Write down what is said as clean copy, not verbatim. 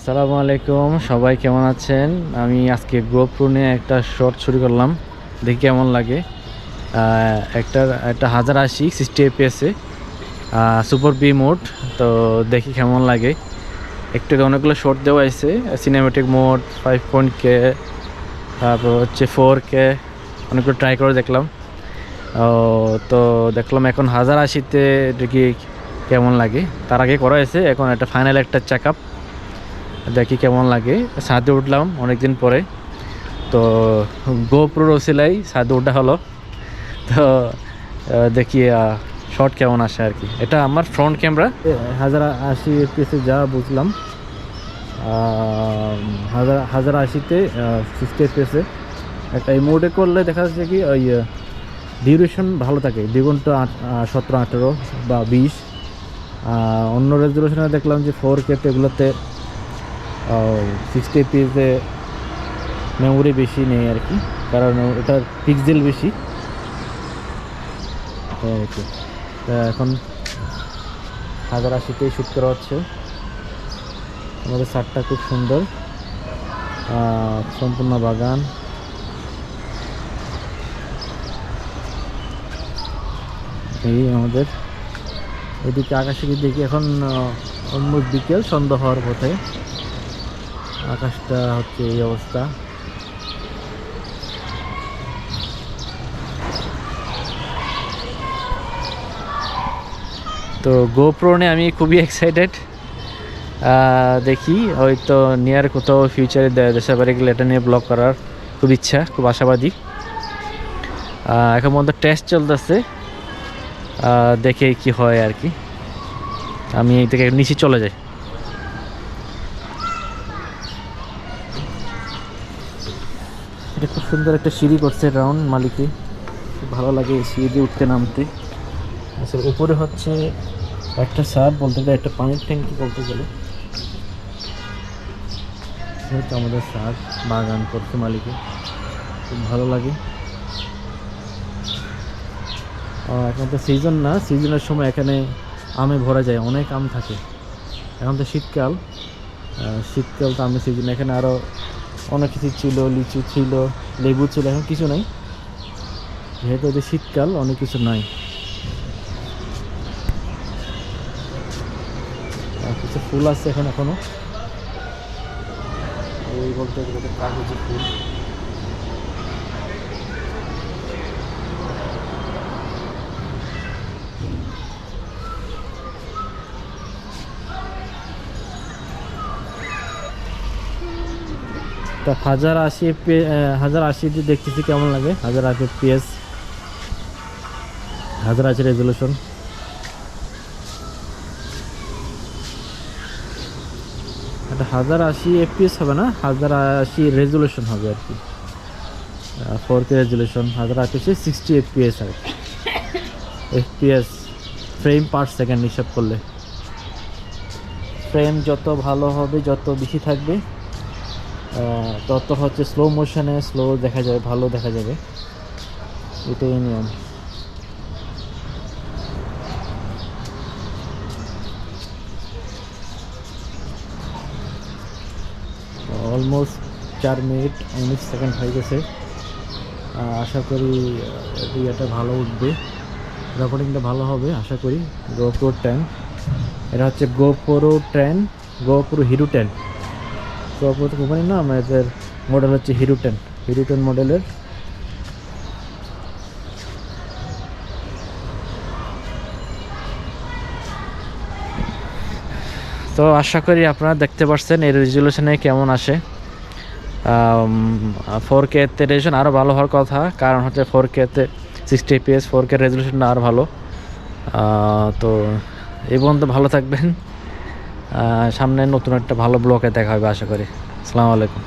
আসসালামু আলাইকুম, সবাই কেমন আছেন? আমি আজকে গোপ্রো নিয়ে একটা শর্ট শুরু করলাম, দেখি কেমন লাগে। একটা 1080 60 এফপিএসে সুপার বি মোড। তো দেখি কেমন লাগে। একটু অনেকগুলো শর্ট দেওয়া আছে, সিনেমেটিক মোড 5.k, তারপর হচ্ছে 4K, অনেকগুলো ট্রাই করে দেখলাম। তো দেখলাম এখন 1080-তে দেখি কেমন লাগে। তার আগে করা হয়েছে, এখন একটা ফাইনাল একটা চেক আপ দেখি কেমন লাগে। ছাদে উঠলাম অনেকদিন পরে, তো গোপ্রোর ওসিলাই ছাদে ওঠা হলো। তো দেখি শর্ট কেমন আসে আর কি। এটা আমার ফ্রন্ট ক্যামেরা 1080 এফপিএসে যা বুঝলাম, 1080-তে 60 এফপিএসে একটা এই মোডে করলে দেখা যাচ্ছে কি ওই ডিউরেশন ভালো থাকে, 2 ঘন্টা 17-18 বা 20। অন্য রেজুলেশনে দেখলাম যে 4K এগুলোতে 60 এফপিএসে মেমোরি বেশি নেই আর কি, কারণ এটার পিক্সেল বেশি। এখন 1080-তেই শ্যুট করা হচ্ছে। আমাদের ছাদটা খুব সুন্দর, সম্পূর্ণ বাগান। এই আমাদের এদিকে আকাশের দিকে এখন অলমোস্ট বিকেল, সন্ধ্যা হওয়ার পথে। আকাশটা হচ্ছে এই অবস্থা। তো গোপ্রো নিয়ে আমি খুবই এক্সাইটেড। দেখি হয়তো নিয়ার কোথাও ফিউচারে দেশের বাড়ি গেলে এটা নিয়ে ব্লগ করার খুব ইচ্ছা, খুব আশাবাদী। এখন পর্যন্ত টেস্ট চলতেছে, দেখে কি হয় আর কি। আমি এই থেকে নিচে চলে যাই। এটা খুব সুন্দর একটা সিঁড়ি করছে রাউন্ড মালিকে, খুব ভালো লাগে এই সিঁড়ি দিয়ে উঠতে নামতে। আসলে উপরে হচ্ছে একটা ছাদ বলতে গেলে, একটা পানির ট্যাঙ্কি বলতে গেলে। হচ্ছে আমাদের ছাদ, বাগান করছে মালিকে, খুব ভালো লাগে। এখন তো সিজন না, সিজনের সময় এখানে আমে ভরা যায়, অনেক আম থাকে। এখন তো শীতকাল, শীতকাল তো আমের সিজন। এখানে আরও অনেক কিছু ছিল, লিচু ছিল, লেবু ছিল, এখন কিছু নাই, যেহেতু যে শীতকাল অনেক কিছু নাই। কিছু ফুল আছে এখন এখনো, এই বলতে গেলে কাগজে ফুল। তা 1080 দেখতেছি কেমন লাগে। 1080 এফপিএস, 1080 রেজুলেশন। এটা 1080 এফপিএস হবে না, 1080 রেজুলেশন হবে আর কি। 4K রেজুলেশন, 1080 60 এফপিএস আর কি। এফপিএস ফ্রেম পার সেকেন্ড হিসাব করলে, ফ্রেম যত ভালো হবে, যত বেশি থাকবে, তত হচ্ছে স্লো মোশনে স্লো দেখা যাবে, ভালো দেখা যাবে। এটাই নিয়ম। অলমোস্ট 4 মিনিট 19 সেকেন্ড হয়ে গেছে। আশা করি এটা ভালো উঠবে, রেকর্ডিংটা ভালো হবে আশা করি। GoPro 10, এটা হচ্ছে GoPro 10, GoPro Hero 10। GoPro তো কোম্পানির নাম, এদের মডেল হচ্ছে Hero 10 মডেলের। তো আশা করি আপনারা দেখতে পাচ্ছেন এই রেজুলেশনে কেমন আসে। 4K-তে রেজুলেশন আরও ভালো হওয়ার কথা, কারণ হচ্ছে 4K-তে 60 এফপিএস, 4K রেজুলেশনটা আরও ভালো। তো এই পর্যন্ত ভালো থাকবেন। সামনে নতুন একটা ভালো ব্লগে দেখা হবে আশা করি। আসসালামু আলাইকুম।